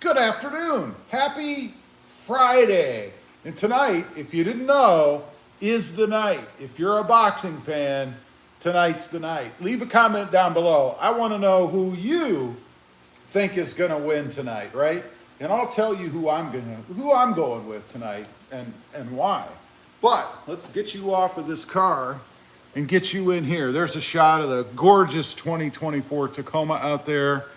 Good afternoon. Happy Friday. And tonight, if you didn't know, is the night. If you're a boxing fan, tonight's the night. Leave a comment down below. I want to know who you think is going to win tonight, right? And I'll tell you who I'm going with tonight and why. But let's get you off of this car and get you in here. There's a shot of the gorgeous 2024 Tacoma out there.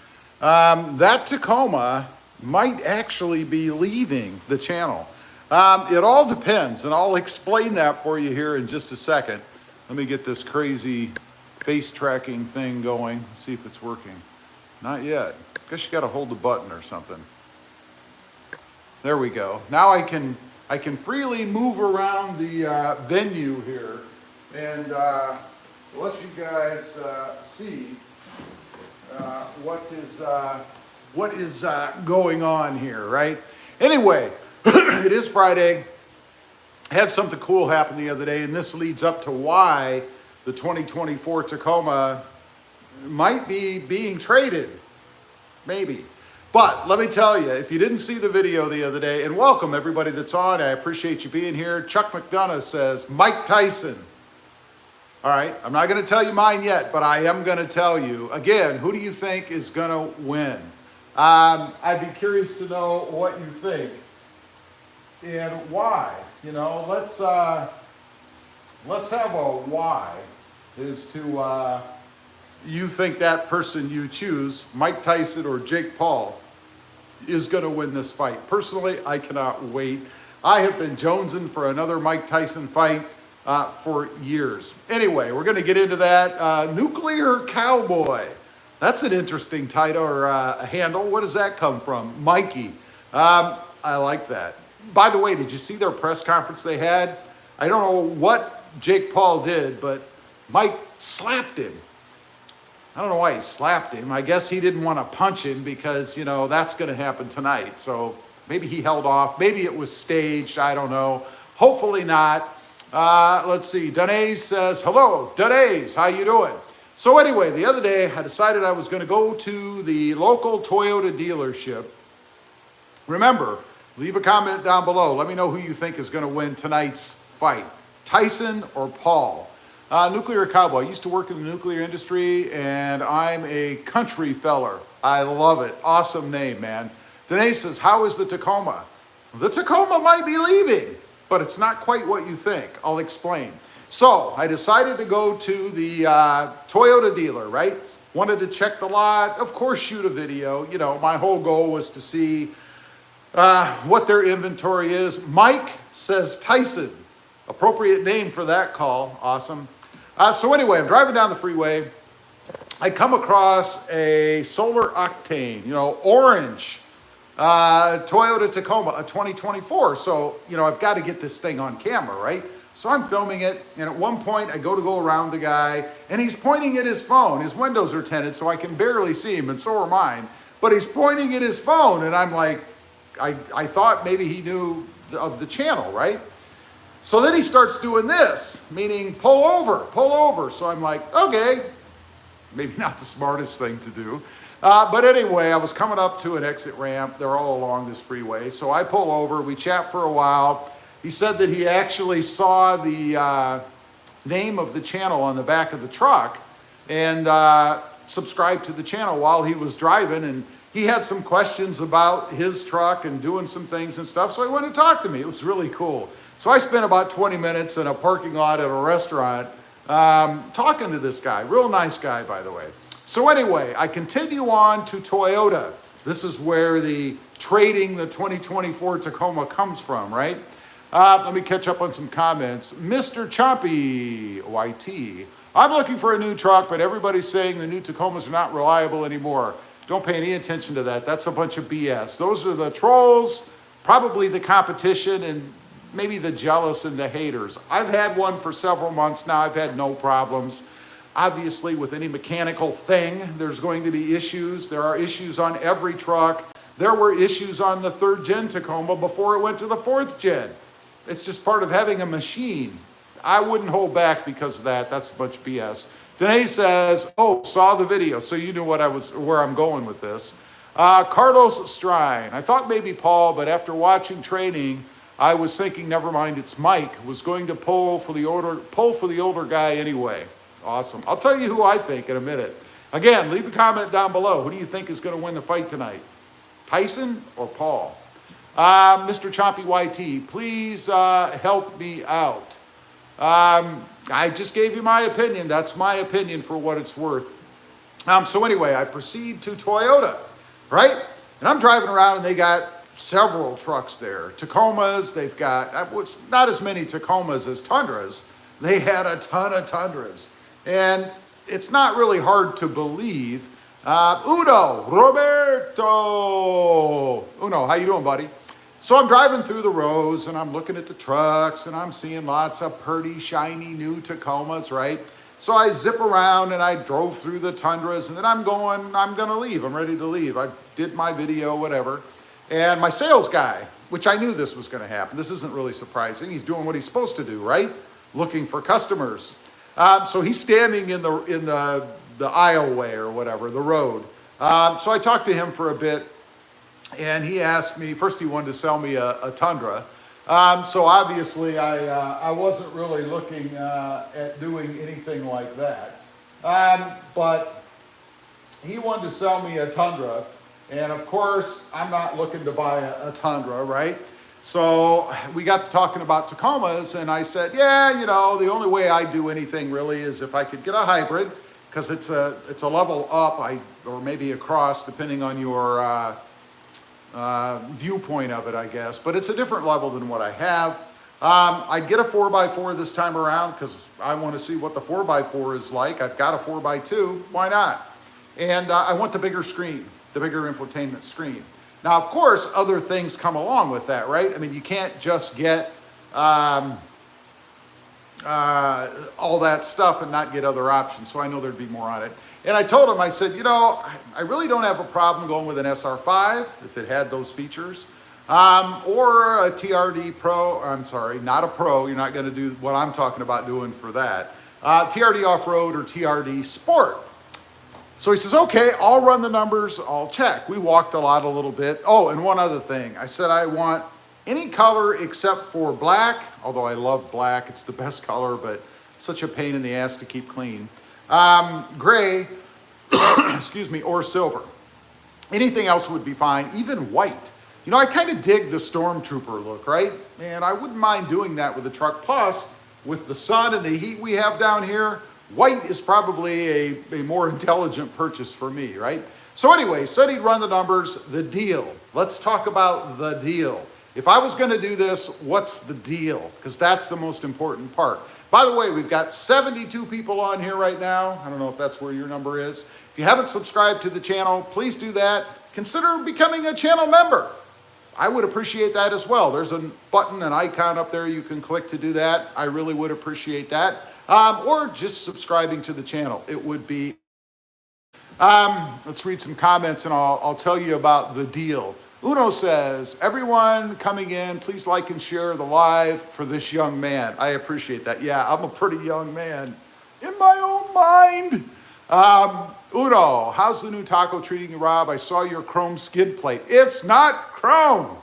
That Tacoma might actually be leaving the channel. It all depends, and I'll explain that for you here in just a second. Let me get this crazy face tracking thing going, see if it's working. Not yet. Guess you got to hold the button or something. There we go. Now I can freely move around the venue here and let you guys see what is going on here, right? Anyway, it is Friday. Had something cool happen the other day, and this leads up to why the 2024 Tacoma might be being traded, maybe. But let me tell you, if you didn't see the video the other day, and welcome everybody that's on, I appreciate you being here. Chuck McDonough says, Mike Tyson. All right, I'm not going to tell you mine yet, but I am going to tell you, again, who do you think is going to win? I'd be curious to know what you think and why. You know, let's have a why as to you think that person you choose, Mike Tyson or Jake Paul, is going to win this fight. Personally, I cannot wait. I have been jonesing for another Mike Tyson fight for years. Anyway, we're going to get into that. Nuclear Cowboy. That's an interesting title or handle. What does that come from? Mikey. I like that. By the way, did you see their press conference they had? I don't know what Jake Paul did, but Mike slapped him. I don't know why he slapped him. I guess he didn't want to punch him because, you know, that's going to happen tonight. So maybe he held off. Maybe it was staged. I don't know. Hopefully not. Let's see. Danae says, hello, Danae, how you doing? So anyway, the other day I decided I was going to go to the local Toyota dealership. Remember, leave a comment down below. Let me know who you think is going to win tonight's fight, Tyson or Paul. Nuclear Cowboy. I used to work in the nuclear industry, and I'm a country feller. I love it. Awesome name, man. Danae says, how is the Tacoma? The Tacoma might be leaving, but it's not quite what you think. I'll explain. So I decided to go to the Toyota dealer, right? Wanted to check the lot, of course, shoot a video. You know, my whole goal was to see what their inventory is. Mike says Tyson. Appropriate name for that call. Awesome. So anyway, I'm driving down the freeway. I come across a solar octane, you know, orange Toyota Tacoma, a 2024. So, you know, I've got to get this thing on camera, right? So I'm filming it, and at one point I go around the guy, and he's pointing at his phone. His windows are tinted, so I can barely see him, and so are mine. But he's pointing at his phone, and I'm like, I thought maybe he knew of the channel, right? So then he starts doing this, meaning pull over. So I'm like, okay, maybe not the smartest thing to do. But anyway, I was coming up to an exit ramp. They're all along this freeway. So I pull over. We chat for a while. He said that he actually saw the name of the channel on the back of the truck and subscribed to the channel while he was driving. And he had some questions about his truck and doing some things and stuff. So he wanted to talk to me. It was really cool. So I spent about 20 minutes in a parking lot at a restaurant talking to this guy. Real nice guy, by the way. So anyway, I continue on to Toyota. This is where the trading the 2024 Tacoma comes from, right? Let me catch up on some comments. Mr. Chompy YT. I'm looking for a new truck, but everybody's saying the new Tacomas are not reliable anymore. Don't pay any attention to that. That's a bunch of BS. Those are the trolls, probably the competition, and maybe the jealous and the haters. I've had one for several months now. I've had no problems. Obviously, with any mechanical thing, there's going to be issues. There are issues on every truck. There were issues on the 3rd gen Tacoma before it went to the 4th gen. It's just part of having a machine. I wouldn't hold back because of that. That's a bunch of BS. Danae says, oh, saw the video, so you knew where I'm going with this. Carlos Strine. I thought maybe Paul, but after watching training, I was thinking, never mind, it's Mike. Was going to pull for the older guy anyway. Awesome. I'll tell you who I think in a minute. Again, leave a comment down below. Who do you think is going to win the fight tonight? Tyson or Paul? Mr. Chompy YT, please help me out. I just gave you my opinion. That's my opinion for what it's worth. So anyway, I proceed to Toyota, right? And I'm driving around and they got several trucks there. Tacomas, they've got, it's not as many Tacomas as Tundras. They had a ton of Tundras. And it's not really hard to believe. Roberto. Uno, how you doing, buddy? So I'm driving through the rows and I'm looking at the trucks and I'm seeing lots of pretty, shiny new Tacomas, right? So I zip around and I drove through the Tundras and then I'm going to leave. I'm ready to leave. I did my video, whatever. And my sales guy, which I knew this was going to happen. This isn't really surprising. He's doing what he's supposed to do, right? Looking for customers. So he's standing in the aisleway or whatever, the road. So I talked to him for a bit. And he asked me, first he wanted to sell me a Tundra. So obviously I wasn't really looking at doing anything like that. But he wanted to sell me a Tundra. And of course, I'm not looking to buy a Tundra, right? So we got to talking about Tacomas and I said, yeah, you know, the only way I do anything really is if I could get a hybrid, because it's a level up, or maybe across, depending on your viewpoint of it, I guess, but it's a different level than what I have. I'd get a 4x4 this time around because I want to see what the 4x4 is like. I've got a 4x2, why not? And I want the bigger screen, the bigger infotainment screen. Now, of course, other things come along with that, right? I mean, you can't just get all that stuff and not get other options, so I know there'd be more on it. And I told him, I said, you know, I really don't have a problem going with an SR5 if it had those features, or a TRD Pro. I'm sorry, not a Pro. You're not going to do what I'm talking about doing for that. TRD Off-Road or TRD Sport. So he says, okay, I'll run the numbers. I'll check. We walked a little bit. Oh, and one other thing. I said I want any color except for black, although I love black. It's the best color, but such a pain in the ass to keep clean. Gray, excuse me, or silver. Anything else would be fine, even white. You know, I kind of dig the Stormtrooper look, right? And I wouldn't mind doing that with the truck. Plus, with the sun and the heat we have down here, white is probably a more intelligent purchase for me, right? So anyway, said he'd run the numbers, the deal. Let's talk about the deal. If I was going to do this, what's the deal? Because that's the most important part. By the way, we've got 72 people on here right now. I don't know if that's where your number is. If you haven't subscribed to the channel, please do that. Consider becoming a channel member. I would appreciate that as well. There's a button, an icon up there you can click to do that. I really would appreciate that. Or just subscribing to the channel. It would be. Let's read some comments and I'll tell you about the deal. Uno says, everyone coming in, please like and share the live for this young man. I appreciate that. Yeah, I'm a pretty young man in my own mind. Uno, how's the new taco treating you, Rob? I saw your chrome skid plate. It's not chrome.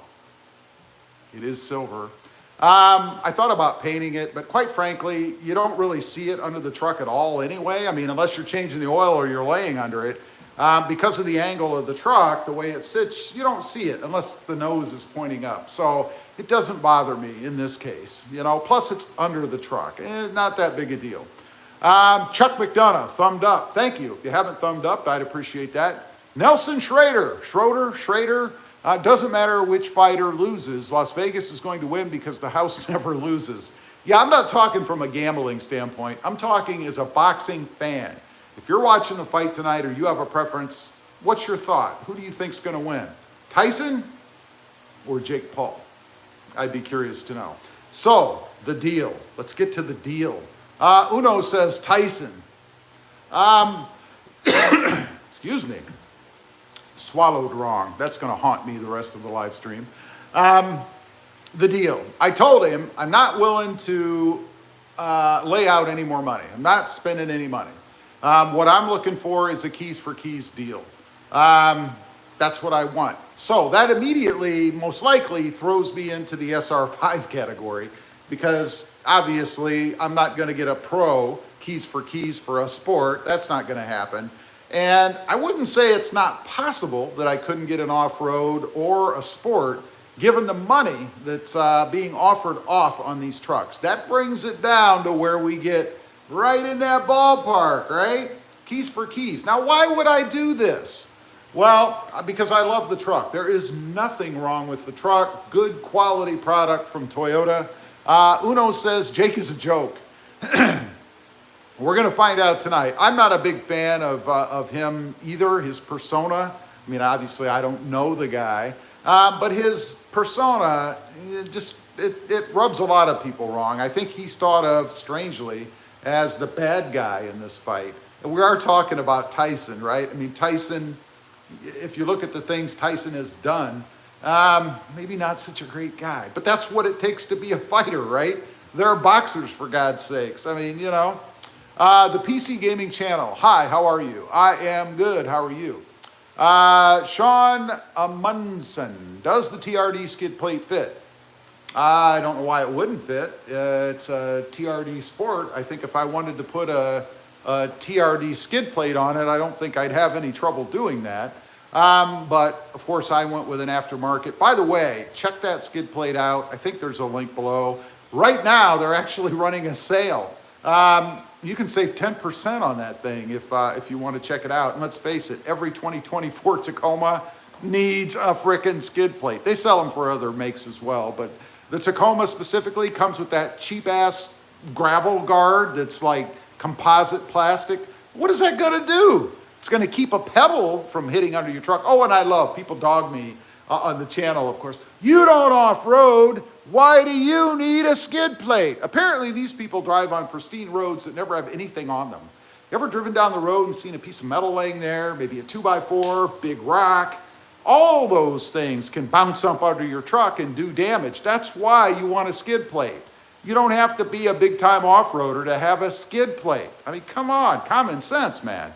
It is silver. I thought about painting it, but quite frankly, you don't really see it under the truck at all anyway. I mean, unless you're changing the oil or you're laying under it. Because of the angle of the truck, the way it sits, you don't see it unless the nose is pointing up. So it doesn't bother me in this case, you know, plus it's under the truck. Not that big a deal. Chuck McDonough, thumbed up. Thank you. If you haven't thumbed up, I'd appreciate that. Nelson Schrader, doesn't matter which fighter loses. Las Vegas is going to win because the house never loses. Yeah, I'm not talking from a gambling standpoint. I'm talking as a boxing fan. If you're watching the fight tonight or you have a preference, what's your thought? Who do you think's going to win? Tyson or Jake Paul? I'd be curious to know. So, the deal. Let's get to the deal. Uno says Tyson. Excuse me. Swallowed wrong. That's going to haunt me the rest of the live stream. The deal. I told him I'm not willing to lay out any more money. I'm not spending any money. What I'm looking for is a keys for keys deal. That's what I want. So that immediately, most likely, throws me into the SR5 category, because obviously I'm not going to get a Pro keys for a Sport. That's not going to happen. And I wouldn't say it's not possible that I couldn't get an off-road or a Sport, given the money that's being offered off on these trucks. That brings it down to where we get right in that ballpark, right? Keys for keys. Now, why would I do this? Well, because I love the truck. There is nothing wrong with the truck. Good quality product from Toyota. Uno says, Jake is a joke. We're going to find out tonight. I'm not a big fan of him either, his persona. I mean, obviously, I don't know the guy. But his persona, it rubs a lot of people wrong. I think he's thought of, strangely, as the bad guy in this fight. And we are talking about Tyson, right? I mean, Tyson, if you look at the things Tyson has done, maybe not such a great guy. But that's what it takes to be a fighter, right? They're boxers, for God's sakes. I mean, you know. The PC Gaming Channel. Hi, how are you? I am good. How are you? Sean Amundsen. Does the TRD skid plate fit? I don't know why it wouldn't fit. It's a TRD Sport. I think if I wanted to put a TRD skid plate on it, I don't think I'd have any trouble doing that. But of course I went with an aftermarket. By the way, check that skid plate out. I think there's a link below. Right now, they're actually running a sale. You can save 10% on that thing if you want to check it out. And let's face it, every 2024 Tacoma needs a frickin' skid plate. They sell them for other makes as well, but the Tacoma specifically comes with that cheap-ass gravel guard that's like composite plastic. What is that gonna do? It's gonna keep a pebble from hitting under your truck. Oh, and I love, people dog me on the channel, of course. You don't off-road. Why do you need a skid plate? Apparently, these people drive on pristine roads that never have anything on them. You ever driven down the road and seen a piece of metal laying there, maybe a 2x4, big rock? All those things can bounce up under your truck and do damage. That's why you want a skid plate. You don't have to be a big-time off-roader to have a skid plate. I mean, come on, common sense, man.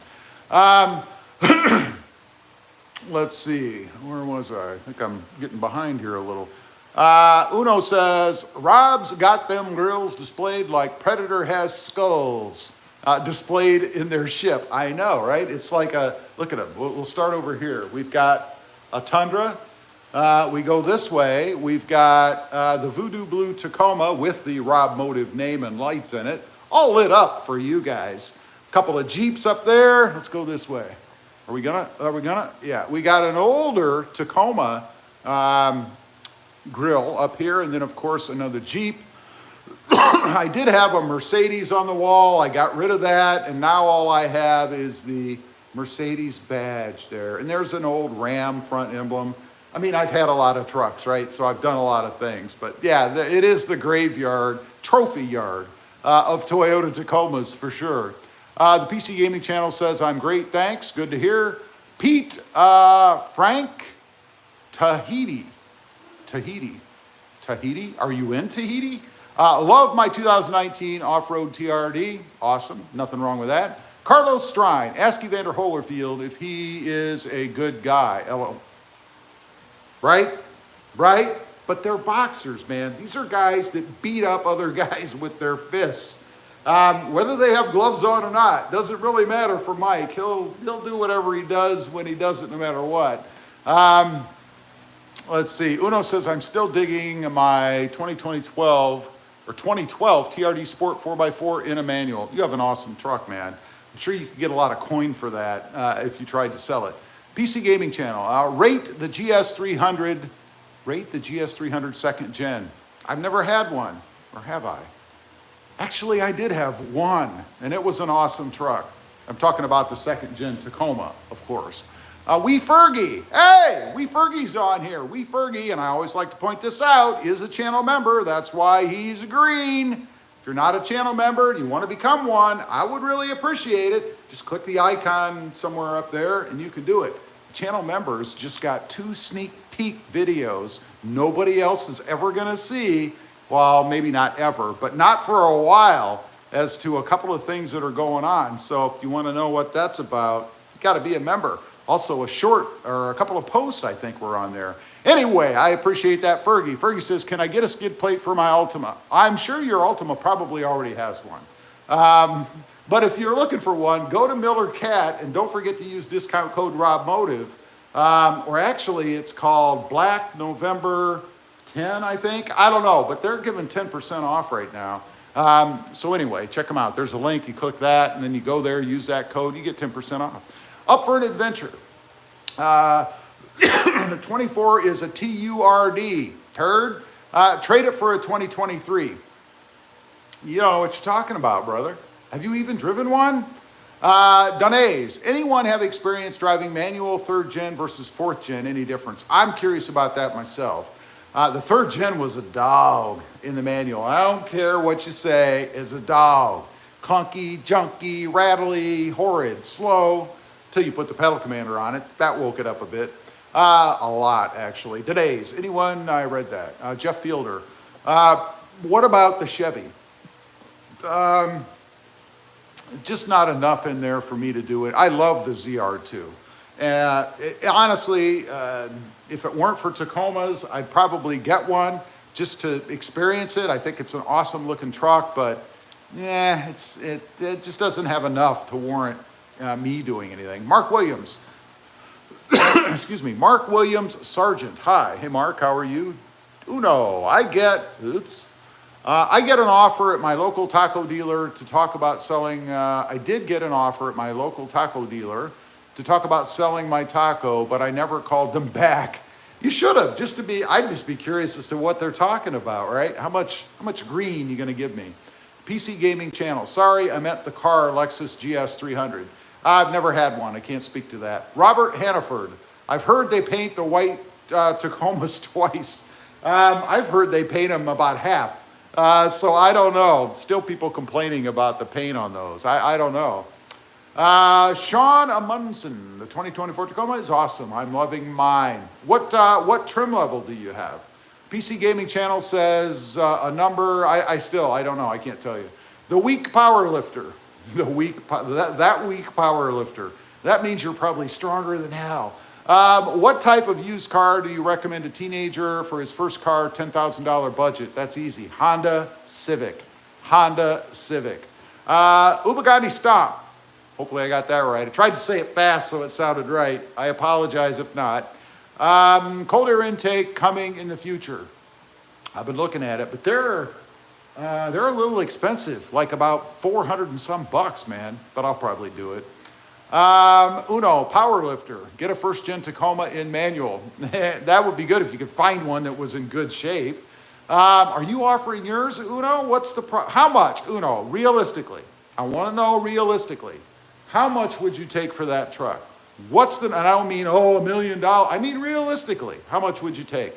Let's see, where was I? I think I'm getting behind here a little. Uno says, Rob's got them grills displayed like Predator has skulls displayed in their ship. I know, right? It's like a, look at them. We'll start over here. We've got a Tundra. We go this way. We've got the Voodoo Blue Tacoma with the RobMotive name and lights in it, all lit up for you guys. A couple of Jeeps up there. Let's go this way. Are we gonna? Yeah, we got an older Tacoma grill up here, and then of course another Jeep. I did have a Mercedes on the wall. I got rid of that, and now all I have is the Mercedes badge there. And there's an old Ram front emblem. I mean, I've had a lot of trucks, right? So I've done a lot of things. But yeah, it is the graveyard, trophy yard of Toyota Tacomas for sure. The PC Gaming Channel says, I'm great, thanks. Good to hear. Pete Frank Tahiti. Are you in Tahiti? Love my 2019 off-road TRD. Awesome. Nothing wrong with that. Carlos Strine. Ask Evander Holyfield if he is a good guy. LO. Right? Right? But they're boxers, man. These are guys that beat up other guys with their fists. Whether they have gloves on or not, doesn't really matter for Mike. He'll do whatever he does when he does it, no matter what. Let's see. Uno says, I'm still digging my 2012 TRD Sport 4x4 in a manual. You have an awesome truck, man. I'm sure you could get a lot of coin for that if you tried to sell it. PC Gaming Channel. Rate the GS300. Rate the GS300 second gen. I've never had one, or have I? Actually, I did have one, and it was an awesome truck. I'm talking about the second gen Tacoma, of course. Wee Fergie. Hey, Wee Fergie's on here. Wee Fergie, and I always like to point this out, is a channel member. That's why he's green. If you're not a channel member and you want to become one, I would really appreciate it. Just click the icon somewhere up there and you can do it. Channel members just got 2 sneak peek videos nobody else is ever going to see. Well, maybe not ever, but not for a while, as to a couple of things that are going on. So if you want to know what that's about, you got to be a member. Also a short or a couple of posts I think were on there. Anyway, I appreciate that, Fergie. Fergie says, can I get a skid plate for my Altima? I'm sure your Altima probably already has one. But if you're looking for one, go to Miller Cat and don't forget to use discount code RobMotive. Or actually it's called Black November 10, I think. I don't know, but they're giving 10% off right now. So anyway, check them out. There's a link, you click that, and then you go there, use that code, you get 10% off. Up for an adventure. 24 is a TURD, turd. Trade it for a 2023. You don't know what you're talking about, brother. Have you even driven one? Donays, anyone have experience driving manual 3rd gen versus 4th gen? Any difference? I'm curious about that myself. The 3rd gen was a dog in the manual. I don't care what you say, is a dog. Clunky, junky, rattly, horrid, slow, till you put the pedal commander on it. That woke it up a bit. A lot, actually. Today's, anyone? I read that. Jeff Fielder. What about the Chevy? Just not enough in there for me to do it. I love the ZR2. Honestly, if it weren't for Tacomas, I'd probably get one just to experience it. I think it's an awesome looking truck, but yeah, it just doesn't have enough to warrant me doing anything. Mark Williams. Excuse me. Mark Williams, Sergeant. Hi. Hey, Mark, how are you? Uno. I get an offer at my local taco dealer to talk about selling. I did get an offer at my local taco dealer to talk about selling my taco, but I never called them back. You should have, I'd just be curious as to what they're talking about, right? How much green you gonna give me? PC Gaming Channel. Sorry, I meant the car Lexus GS 300. I've never had one. I can't speak to that. Robert Hannaford. I've heard they paint the white Tacomas twice. I've heard they paint them about half. So I don't know. Still people complaining about the paint on those. I don't know. Sean Amundsen, the 2024 Tacoma is awesome. I'm loving mine. What trim level do you have? PC Gaming Channel says a number. I don't know. I can't tell you. The weak power lifter. That weak power lifter. That means you're probably stronger than hell. What type of used car do you recommend a teenager for his first car, $10,000 budget? That's easy. Honda Civic. Honda Civic. Ubagani Stomp. Hopefully I got that right. I tried to say it fast so it sounded right. I apologize if not. Cold air intake coming in the future. I've been looking at it, but they're a little expensive, like about 400 and some bucks, man, but I'll probably do it. Uno, power lifter. Get a 1st gen Tacoma in manual. That would be good if you could find one that was in good shape. Are you offering yours, Uno? What's the how much, Uno, realistically? I want to know realistically. How much would you take for that truck? And I don't mean, $1 million. I mean, realistically, how much would you take?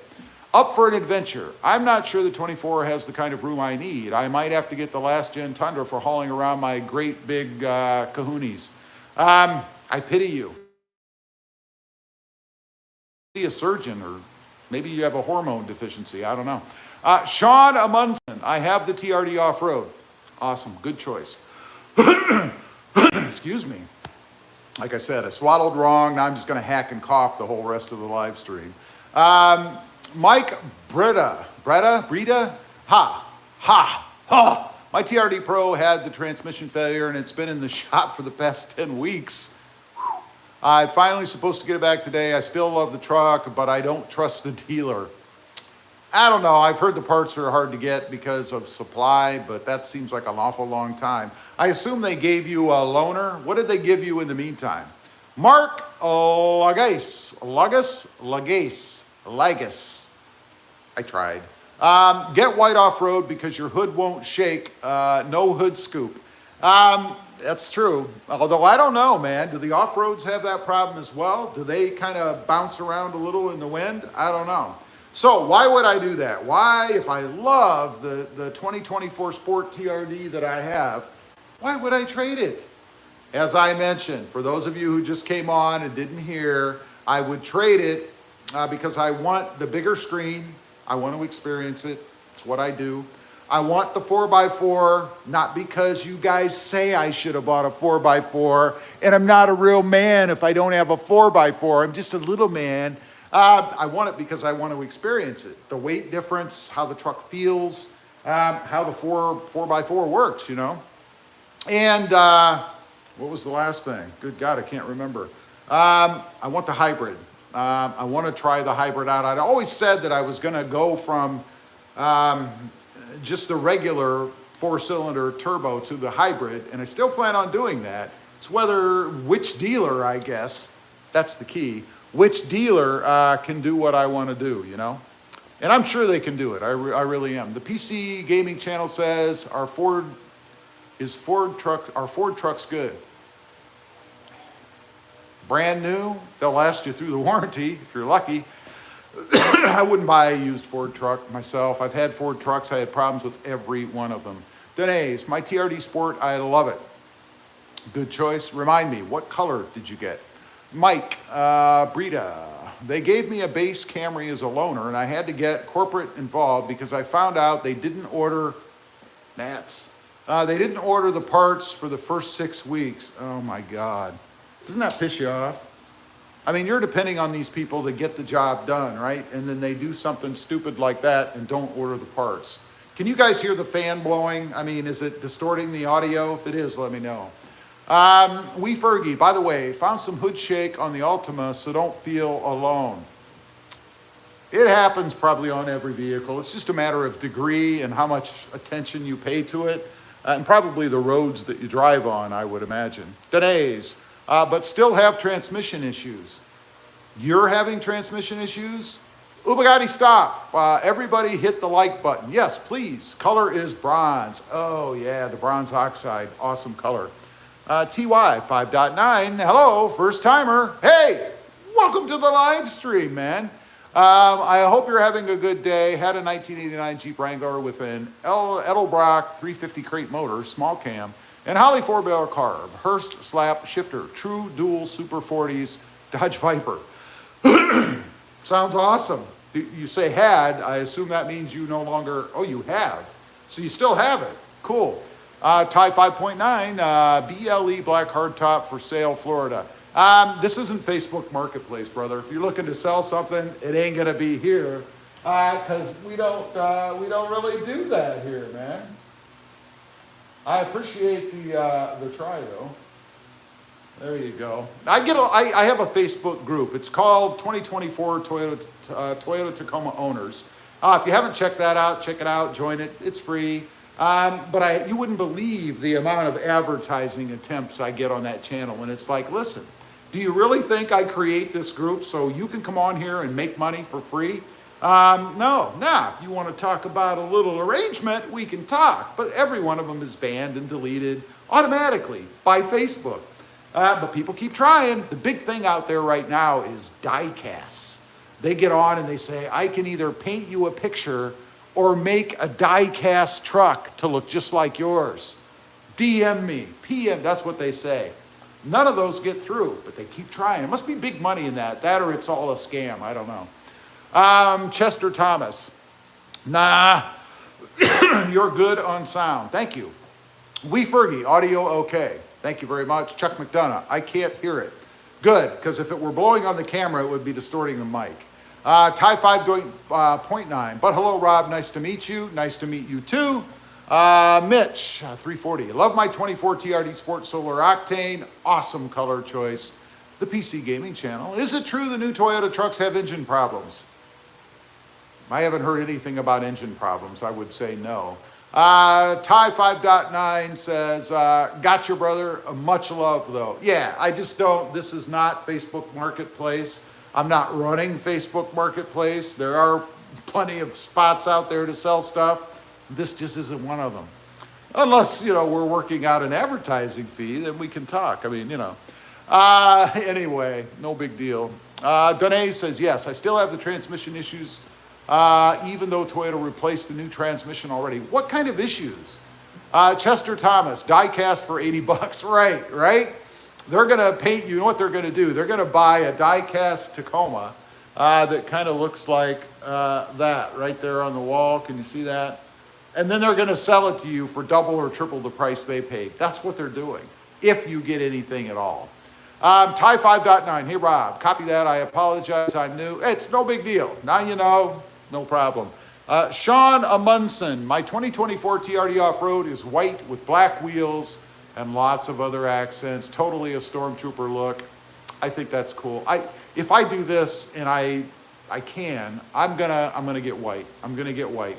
Up for an adventure. I'm not sure the 24 has the kind of room I need. I might have to get the last gen Tundra for hauling around my great big kahunas. I pity you. See a surgeon, or maybe you have a hormone deficiency. I don't know. Sean Amundsen. I have the TRD off-road. Awesome. Good choice. Excuse me. Like I said, I swaddled wrong. Now I'm just going to hack and cough the whole rest of the live stream. Mike Breda. My TRD Pro had the transmission failure and it's been in the shop for the past 10 weeks. I'm finally supposed to get it back today. I still love the truck, but I don't trust the dealer. I don't know. I've heard the parts are hard to get because of supply, but that seems like an awful long time. I assume they gave you a loaner. What did they give you in the meantime? Mark Lagais. I tried. Get white off-road because your hood won't shake. No hood scoop. That's true. Although I don't know, man. Do the off-roads have that problem as well? Do they kind of bounce around a little in the wind? I don't know. So why would I do that? Why, if I love the 2024 Sport TRD that I have, why would I trade it? As I mentioned, for those of you who just came on and didn't hear, I would trade it because I want the bigger screen. I want to experience it. It's what I do. I want the 4x4, not because you guys say I should have bought a 4x4, and I'm not a real man if I don't have a 4x4. I'm just a little man. I want it because I want to experience it. The weight difference, how the truck feels, how the 4x4 works, you know. And what was the last thing? Good God, I can't remember. I want the hybrid. I want to try the hybrid out. I'd always said that I was going to go from just the regular 4-cylinder turbo to the hybrid, and I still plan on doing that. It's which dealer, I guess, that's the key, which dealer can do what I want to do, you know? And I'm sure they can do it. I really am. The PC Gaming Channel says, our Ford truck's good. Brand new, they'll last you through the warranty if you're lucky. I wouldn't buy a used Ford truck myself. I've had Ford trucks. I had problems with every one of them. Danae's, my TRD Sport, I love it. Good choice. Remind me, what color did you get? Mike, Brita, they gave me a base Camry as a loaner, and I had to get corporate involved because I found out they didn't order they didn't order the parts for the first 6 weeks. Oh my God. Doesn't that piss you off? I mean, you're depending on these people to get the job done, right? And then they do something stupid like that and don't order the parts. Can you guys hear the fan blowing? I mean, is it distorting the audio? If it is, let me know. We Fergie, by the way, found some hood shake on the Altima, so don't feel alone. It happens probably on every vehicle. It's just a matter of degree and how much attention you pay to it, and probably the roads that you drive on, I would imagine. Danae's. But still have transmission issues. You're having transmission issues? Ubagati, stop. Everybody hit the like button. Yes, please. Color is bronze. Oh, yeah, the bronze oxide. Awesome color. TY 5.9. Hello, first timer. Hey, welcome to the live stream, man. I hope you're having a good day. Had a 1989 Jeep Wrangler with an Edelbrock 350 crate motor, small cam, and Holly 4-barrel carb, Hurst slap shifter, true dual Super 40s, Dodge Viper. Sounds awesome. You say had, I assume that means you no longer, oh, you have. So you still have it. Cool. Tie 5.9, BLE black hardtop for sale, Florida. This isn't Facebook Marketplace, brother. If you're looking to sell something, it ain't gonna be here, because we don't really do that here, man. I appreciate the try, though. There you go. I have a Facebook group. It's called 2024 Toyota Tacoma Owners. If you haven't checked that out, check it out. Join it. It's free. But you wouldn't believe the amount of advertising attempts I get on that channel. And it's like, listen, do you really think I create this group so you can come on here and make money for free? No. If you want to talk about a little arrangement, we can talk. But every one of them is banned and deleted automatically by Facebook. But people keep trying. The big thing out there right now is die casts. They get on and they say, I can either paint you a picture or make a die cast truck to look just like yours. DM me, PM, that's what they say. None of those get through, but they keep trying. It must be big money in that or it's all a scam, I don't know. Chester Thomas, nah, you're good on sound. Thank you. We Fergie, audio okay. Thank you very much. Chuck McDonough, I can't hear it. Good, because if it were blowing on the camera, it would be distorting the mic. Tie 5.9, but hello, Rob, nice to meet you. Nice to meet you too. Mitch, 340. Love my 24 TRD Sport Solar Octane. Awesome color choice. The PC Gaming Channel. Is it true the new Toyota trucks have engine problems? I haven't heard anything about engine problems. I would say no. Tie 5.9 says, gotcha, brother. Much love, though. Yeah, I just don't. This is not Facebook Marketplace. I'm not running Facebook Marketplace. There are plenty of spots out there to sell stuff. This just isn't one of them. Unless, we're working out an advertising fee, then we can talk. I mean, Anyway, no big deal. Danae says, yes, I still have the transmission issues, even though Toyota replaced the new transmission already. What kind of issues? Chester Thomas, die cast for $80. Right? They're going to paint, you know what they're going to do? They're going to buy a die cast Tacoma that kind of looks like that right there on the wall. Can you see that? and then they're going to sell it to you for double or triple the price they paid. That's what they're doing, if you get anything at all. Ty 5.9, hey Rob, copy that. I apologize. I'm new. It's no big deal. Now you know, no problem. Sean Amundsen, my 2024 TRD Off-Road is white with black wheels and lots of other accents. Totally a Stormtrooper look. I think that's cool. If I do this and I'm gonna get white. I'm gonna get white.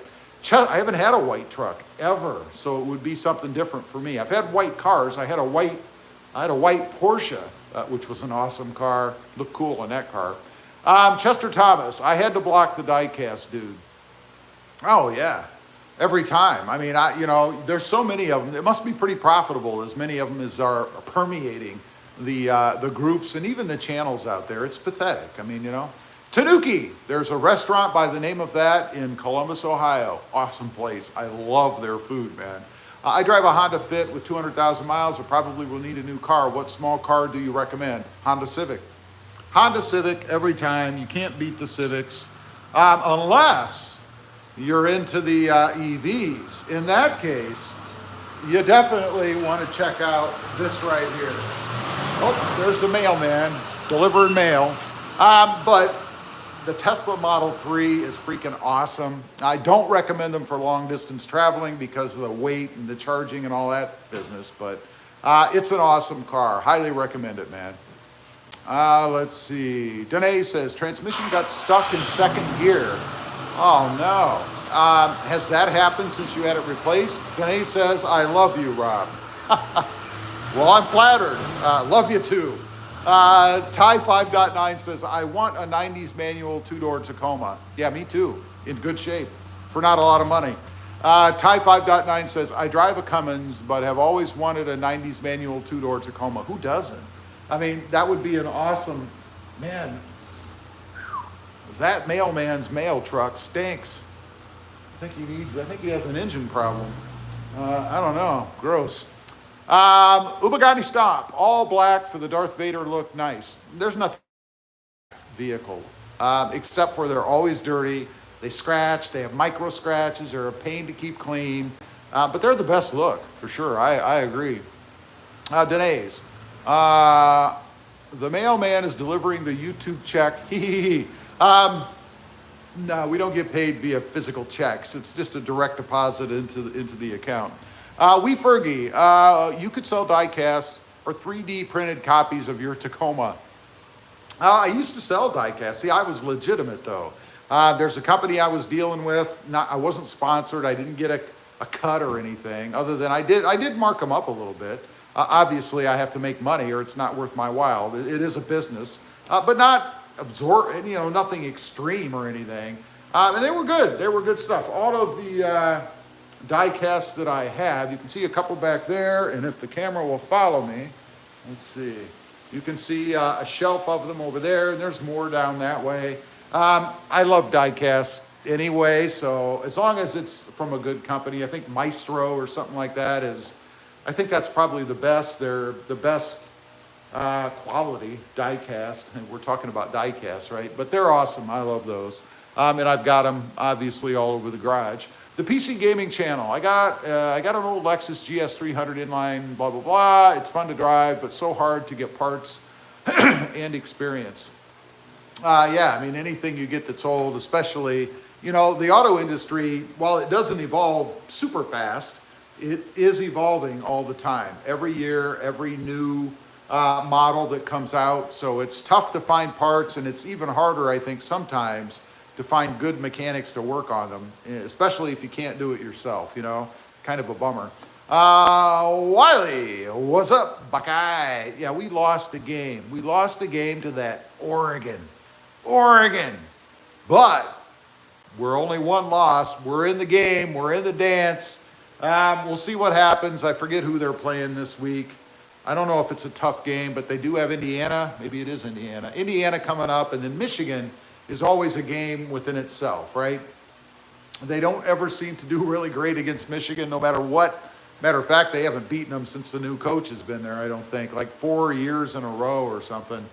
I haven't had a white truck ever, so it would be something different for me. I've had white cars. I had a white Porsche, which was an awesome car. Looked cool in that car. Chester Thomas, I had to block the diecast dude. Oh yeah, every time. I mean, there's so many of them. It must be pretty profitable, as many of them as are permeating the groups and even the channels out there. It's pathetic. I mean, Tanuki, there's a restaurant by the name of that in Columbus, Ohio. Awesome place. I love their food, man. I drive a Honda Fit with 200,000 miles. I probably will need a new car. What small car do you recommend? Honda Civic. Honda Civic every time. You can't beat the Civics unless you're into the EVs. In that case, you definitely want to check out this right here. Oh, there's the mailman delivering mail. But the Tesla Model 3 is freaking awesome. I don't recommend them for long distance traveling because of the weight and the charging and all that business, but it's an awesome car. Highly recommend it, man. Let's see. Danae says, transmission got stuck in second gear. Oh no. Has that happened since you had it replaced? Danae says, I love you, Rob. Well, I'm flattered. Love you too. Ty 5.9 says, I want a 90s manual two-door Tacoma. Yeah, me too. In good shape for not a lot of money. Ty 5.9 says, I drive a Cummins, but have always wanted a 90s manual two-door Tacoma. Who doesn't? I mean, that would be an awesome, man. That mailman's mail truck stinks. I think he has an engine problem. I don't know. Gross. Ubagani Stop, all black for the Darth Vader look. Nice. There's nothing vehicle, except for they're always dirty. They scratch, they have micro scratches, they're a pain to keep clean, but they're the best look for sure. I agree. Danae's, the mailman is delivering the YouTube check. No, we don't get paid via physical checks. It's just a direct deposit into the account. Fergie, you could sell die-cast or 3D printed copies of your Tacoma. I used to sell die-cast. See, I was legitimate though. There's a company I was dealing with. I wasn't sponsored. I didn't get a cut or anything, other than I did mark them up a little bit. Obviously, I have to make money or it's not worth my while. It is a business, but not nothing extreme or anything. And they were good. They were good stuff. All of the die casts that I have, you can see a couple back there, and if the camera will follow me, let's see. You can see a shelf of them over there, and there's more down that way. I love die casts anyway, so as long as it's from a good company, I think Maestro or something like that I think that's probably the best. They're the best quality die cast, and we're talking about die cast, right? But they're awesome. I love those. And I've got them obviously all over the garage. The PC Gaming Channel. I got an old Lexus GS300 inline, blah, blah, blah. It's fun to drive, but so hard to get parts and experience. Yeah, I mean, anything you get that's old, especially, the auto industry, while it doesn't evolve super fast, it is evolving all the time. Every year, every new model that comes out. So it's tough to find parts, and it's even harder, I think, sometimes to find good mechanics to work on them, especially if you can't do it yourself, kind of a bummer. Wiley, what's up, Buckeye? Yeah, we lost a game. We lost a game to that Oregon. But we're only one loss. We're in the game. We're in the dance. We'll see what happens. I forget who they're playing this week. I don't know if it's a tough game, but they do have Indiana. Maybe it is Indiana. Indiana coming up, and then Michigan is always a game within itself, right? They don't ever seem to do really great against Michigan, no matter what. Matter of fact, they haven't beaten them since the new coach has been there, I don't think, like 4 years in a row or something.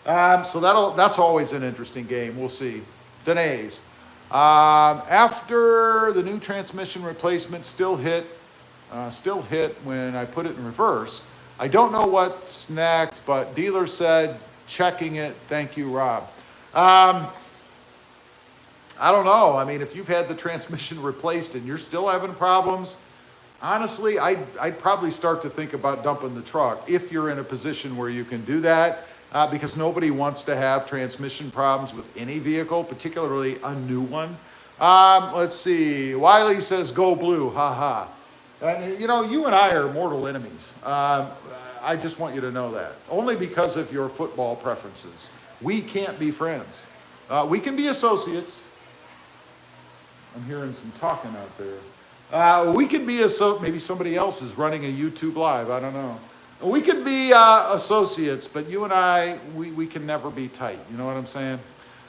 So that's always an interesting game. We'll see. Danae's. After the new transmission replacement still hit when I put it in reverse. I don't know what's next, but dealer said checking it. Thank you, Rob. I don't know. I mean, if you've had the transmission replaced and you're still having problems, honestly, I'd probably start to think about dumping the truck if you're in a position where you can do that, because nobody wants to have transmission problems with any vehicle, particularly a new one. Let's see. Wiley says, go blue. Ha ha. And, you know, you and I are mortal enemies. I just want you to know that. Only because of your football preferences. We can't be friends. We can be associates. I'm hearing some talking out there. We can be maybe somebody else is running a YouTube live. I don't know. We can be associates, but you and I, we can never be tight. You know what I'm saying?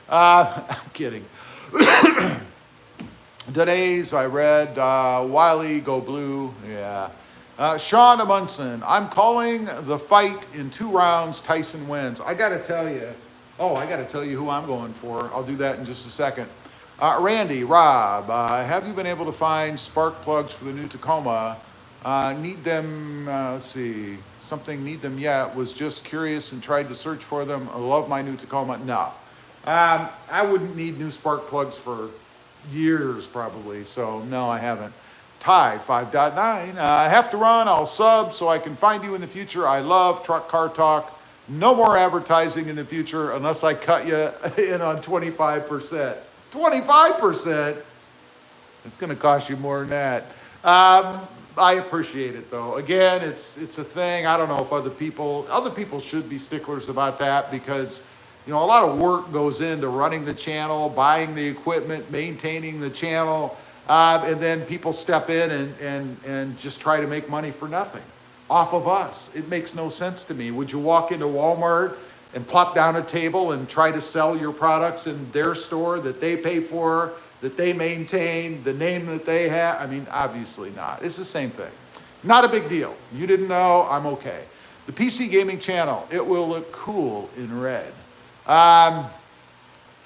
I'm kidding. Today's I read Wiley go blue. Yeah. Sean Amundsen, I'm calling the fight in 2 rounds. Tyson wins. I got to tell you who I'm going for. I'll do that in just a second. Randy, Rob, have you been able to find spark plugs for the new Tacoma? Need them, let's see, need them yet. Was just curious and tried to search for them. I love my new Tacoma. No. I wouldn't need new spark plugs for years probably, so no, I haven't. Ty 5.9, I have to run. I'll sub so I can find you in the future. I love truck car talk. No more advertising in the future unless I cut you in on 25%. 25%? It's going to cost you more than that. I appreciate it though. Again, it's a thing. I don't know if other people should be sticklers about that, because you know, a lot of work goes into running the channel, buying the equipment, maintaining the channel, and then people step in and just try to make money for nothing off of us. It makes no sense to me. Would you walk into Walmart and plop down a table and try to sell your products in their store that they pay for, that they maintain, the name that they have? I mean, obviously not. It's the same thing. Not a big deal. You didn't know, I'm okay. The PC Gaming channel, it will look cool in red. I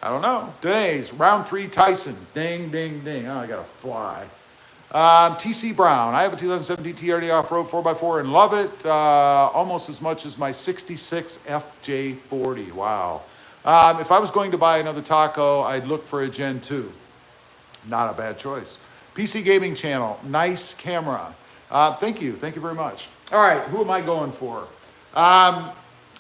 don't know. Today's round 3 Tyson. Ding, ding, ding. Oh, I got to fly. TC Brown. I have a 2017 TRD off-road 4x4 and love it almost as much as my 66 FJ40. Wow. If I was going to buy another Taco, I'd look for a Gen 2. Not a bad choice. PC Gaming channel. Nice camera. Thank you. Thank you very much. All right. Who am I going for?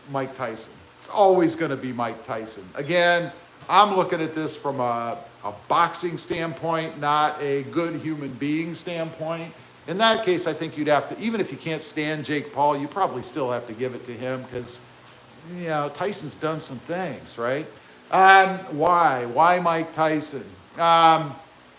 Mike Tyson. It's always going to be Mike Tyson. Again, I'm looking at this from a boxing standpoint, not a good human being standpoint. In that case, I think you'd have to, even if you can't stand Jake Paul, you probably still have to give it to him, because, you know, Tyson's done some things, right? Why? Why Mike Tyson?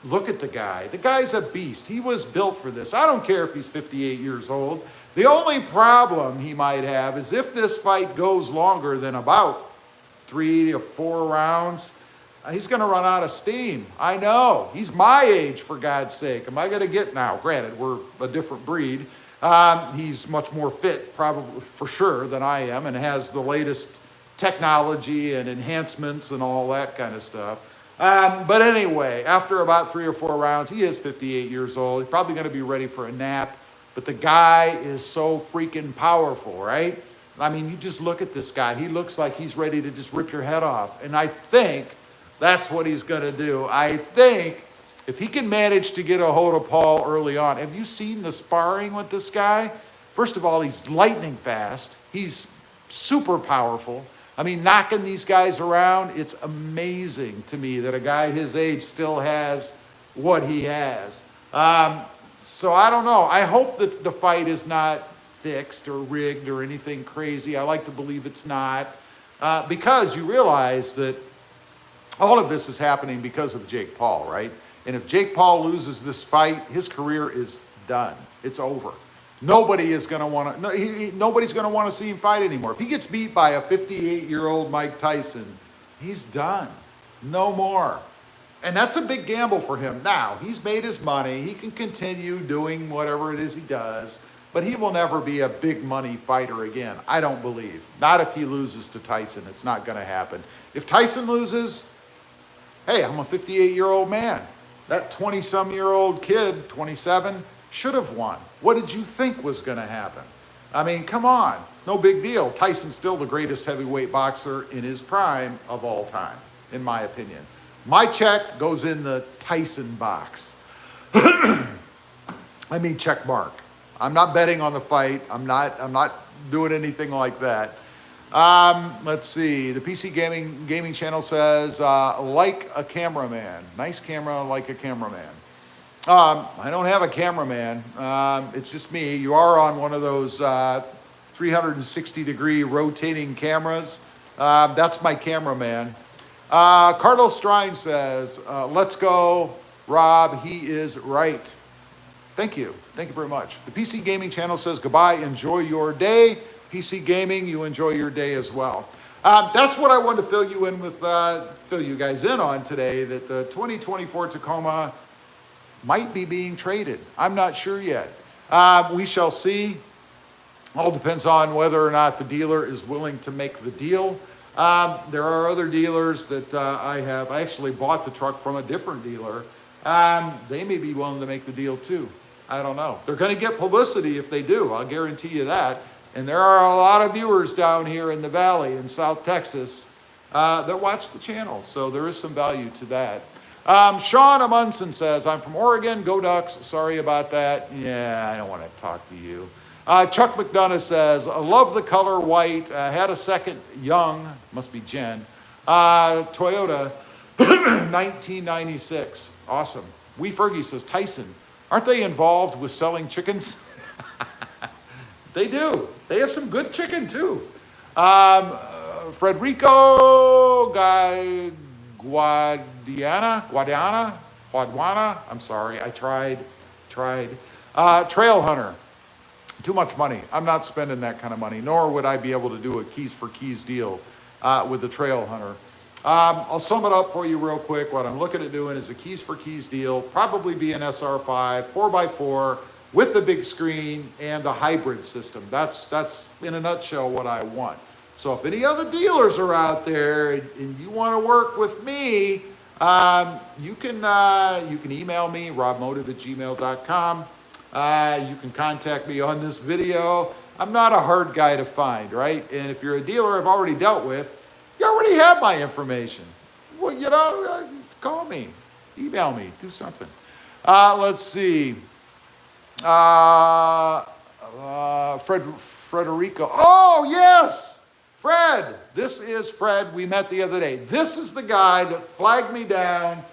Look at the guy. The guy's a beast. He was built for this. I don't care if he's 58 years old. The only problem he might have is if this fight goes longer than about 3 to 4 rounds, he's going to run out of steam. I know. He's my age, for God's sake. Am I going to get now? Granted, we're a different breed. He's much more fit, probably for sure, than I am, and has the latest technology and enhancements and all that kind of stuff. But anyway, after about 3 or 4 rounds, he is 58 years old. He's probably going to be ready for a nap. But the guy is so freaking powerful, right? I mean, you just look at this guy. He looks like he's ready to just rip your head off. And I think that's what he's going to do. I think if he can manage to get a hold of Paul early on. Have you seen the sparring with this guy? First of all, he's lightning fast. He's super powerful. I mean, knocking these guys around, it's amazing to me that a guy his age still has what he has. So I don't know. I hope that the fight is not fixed or rigged or anything crazy. I like to believe it's not, because you realize that all of this is happening because of Jake Paul, right? And if Jake Paul loses this fight, his career is done. It's over. Nobody is going to want to. Nobody's going to want to see him fight anymore. If he gets beat by a 58-year-old Mike Tyson, he's done. No more. And that's a big gamble for him. Now, he's made his money. He can continue doing whatever it is he does, but he will never be a big money fighter again, I don't believe. Not if he loses to Tyson. It's not going to happen. If Tyson loses, Hey, I'm a 58-year-old man. That 20-some-year-old kid, 27, should have won. What did you think was going to happen? I mean, come on. No big deal. Tyson's still the greatest heavyweight boxer in his prime of all time, in my opinion. My check goes in the Tyson box. I mean, check mark. I'm not betting on the fight. I'm not doing anything like that. Let's see. The PC gaming channel says, like a cameraman. Nice camera, like a cameraman. I don't have a cameraman. It's just me. You are on one of those 360-degree rotating cameras. That's my cameraman. Carlos Strine says, let's go, Rob. He is right. Thank you. Thank you very much. The PC Gaming channel says, goodbye. Enjoy your day. PC Gaming, you enjoy your day as well. That's what I wanted to fill you in with, fill you guys in on today, that the 2024 Tacoma might be being traded. I'm not sure yet. We shall see. All depends on whether or not the dealer is willing to make the deal. There are other dealers that I actually bought the truck from a different dealer. They may be willing to make the deal too. I don't know. They're going to get publicity if they do. I'll guarantee you that. And there are a lot of viewers down here in the valley in South Texas that watch the channel. So there is some value to that. Sean Amundsen says, I'm from Oregon. Go Ducks. Sorry about that. Yeah, I don't want to talk to you. Chuck McDonough says, I love the color white. Had a second young, must be Jen, Toyota, 1996. Awesome. Wee Fergie says, Tyson, aren't they involved with selling chickens? They do. They have some good chicken too. Frederico Guadiana. I'm sorry. I tried. Trail Hunter. Too much money. I'm not spending that kind of money, nor would I be able to do a keys for keys deal with the Trail Hunter. I'll sum it up for you real quick. What I'm looking at doing is a keys for keys deal, probably be an SR5, 4x4, with the big screen and the hybrid system. That's in a nutshell what I want. So if any other dealers are out there and you want to work with me, you can email me, robmotive@gmail.com. You can contact me on this video. I'm not a hard guy to find, right? And if you're a dealer I've already dealt with, you already have my information. Well, you know, call me, email me, do something. Let's see. Frederico. Oh, yes, Fred. This is Fred. We met the other day. This is the guy that flagged me down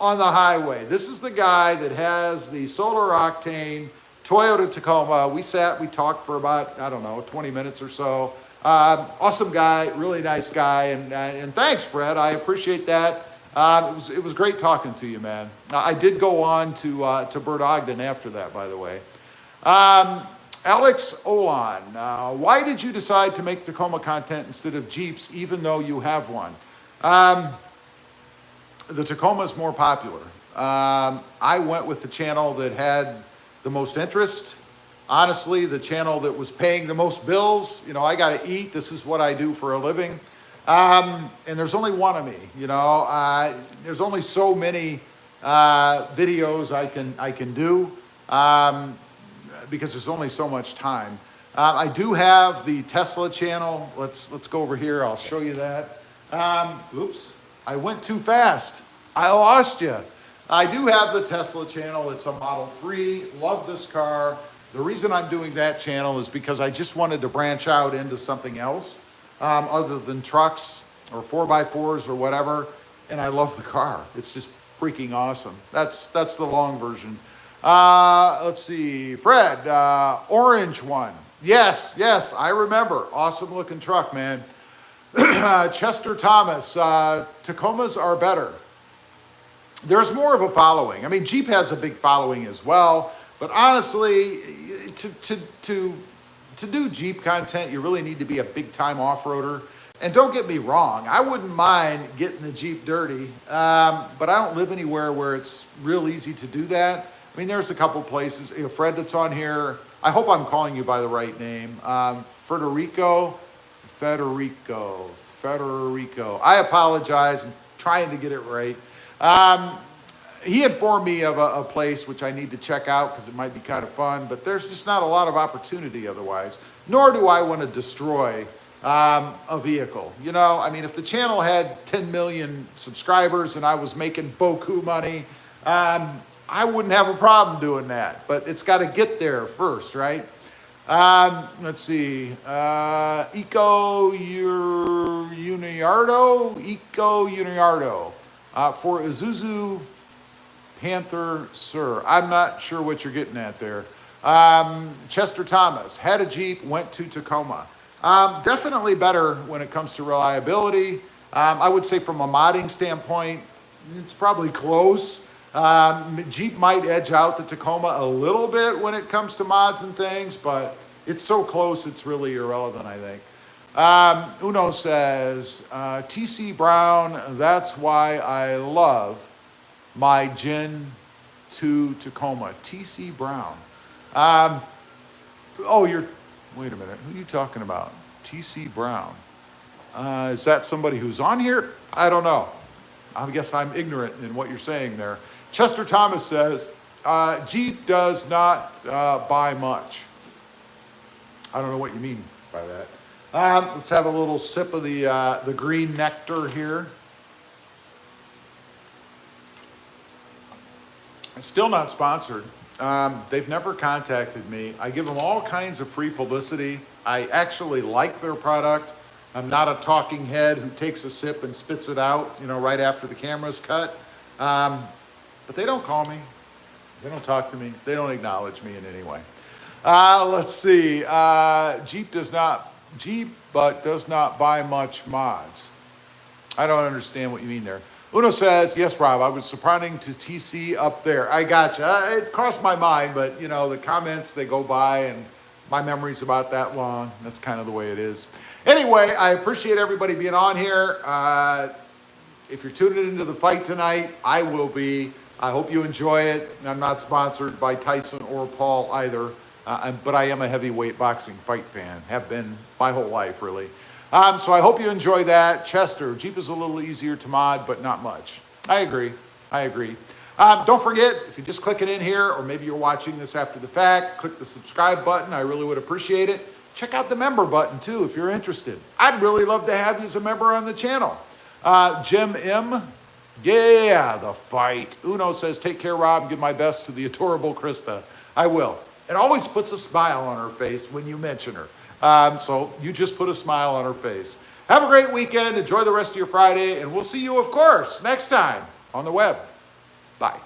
on the highway. This is the guy that has the solar octane Toyota Tacoma. We sat, we talked for about, I don't know, 20 minutes or so. Awesome guy, really nice guy. And thanks, Fred. I appreciate that. It was great talking to you, man. I did go on to Bert Ogden after that, by the way. Alex Olan, why did you decide to make Tacoma content instead of Jeeps, even though you have one? The Tacoma is more popular. I went with the channel that had the most interest. Honestly, the channel that was paying the most bills. You know, I got to eat. This is what I do for a living. And there's only one of me, you know. There's only so many videos I can do because there's only so much time. I do have the Tesla channel. Let's go over here. I'll show you that. Oops, I went too fast. I lost you. I do have the Tesla channel. It's a Model 3. Love this car. The reason I'm doing that channel is because I just wanted to branch out into something else. Other than trucks or 4x4s or whatever, and I love the car. It's just freaking awesome. That's the long version. Let's see, Fred, orange one. Yes, I remember. Awesome looking truck, man. Chester Thomas, Tacomas are better. There's more of a following. I mean, Jeep has a big following as well, but honestly, to do Jeep content, you really need to be a big-time off-roader. And don't get me wrong, I wouldn't mind getting the Jeep dirty, but I don't live anywhere where it's real easy to do that. I mean, there's a couple places. You know, Fred that's on here, I hope I'm calling you by the right name. Federico. I apologize. I'm trying to get it right. He informed me of a place which I need to check out because it might be kind of fun, but there's just not a lot of opportunity otherwise, nor do I want to destroy a vehicle. You know, I mean, if the channel had 10 million subscribers and I was making beaucoup money, I wouldn't have a problem doing that, but it's got to get there first, right? Let's see, Eco Uniardo, for Isuzu Panther, sir. I'm not sure what you're getting at there. Chester Thomas, had a Jeep, went to Tacoma. Definitely better when it comes to reliability. I would say from a modding standpoint, it's probably close. Jeep might edge out the Tacoma a little bit when it comes to mods and things, but it's so close it's really irrelevant, I think. Uno says, TC Brown, that's why I love my Gen 2 Tacoma. TC Brown. Wait a minute, who are you talking about? TC Brown. Is that somebody who's on here? I don't know. I guess I'm ignorant in what you're saying there. Chester Thomas says, Jeep does not buy much. I don't know what you mean by that. Let's have a little sip of the green nectar here. It's still not sponsored. They've never contacted me. I give them all kinds of free publicity. I actually like their product. I'm not a talking head who takes a sip and spits it out, you know, right after the camera's cut. But they don't call me. They don't talk to me. They don't acknowledge me in any way. Let's see. Jeep does not buy much mods. I don't understand what you mean there. Uno says, yes, Rob, I was sopraning to TC up there. I gotcha. It crossed my mind, but, you know, the comments, they go by, and my memory's about that long. That's kind of the way it is. Anyway, I appreciate everybody being on here. If you're tuning into the fight tonight, I will be. I hope you enjoy it. I'm not sponsored by Tyson or Paul either, but I am a heavyweight boxing fight fan. Have been my whole life, really. So I hope you enjoy that. Chester, Jeep is a little easier to mod, but not much. I agree. Don't forget, if you just click it in here, or maybe you're watching this after the fact, click the subscribe button. I really would appreciate it. Check out the member button, too, if you're interested. I'd really love to have you as a member on the channel. Jim M. Yeah, the fight. Uno says, take care, Rob. Give my best to the adorable Krista. I will. It always puts a smile on her face when you mention her. So you just put a smile on her face. Have a great weekend. Enjoy the rest of your Friday. And we'll see you, of course, next time on the web. Bye.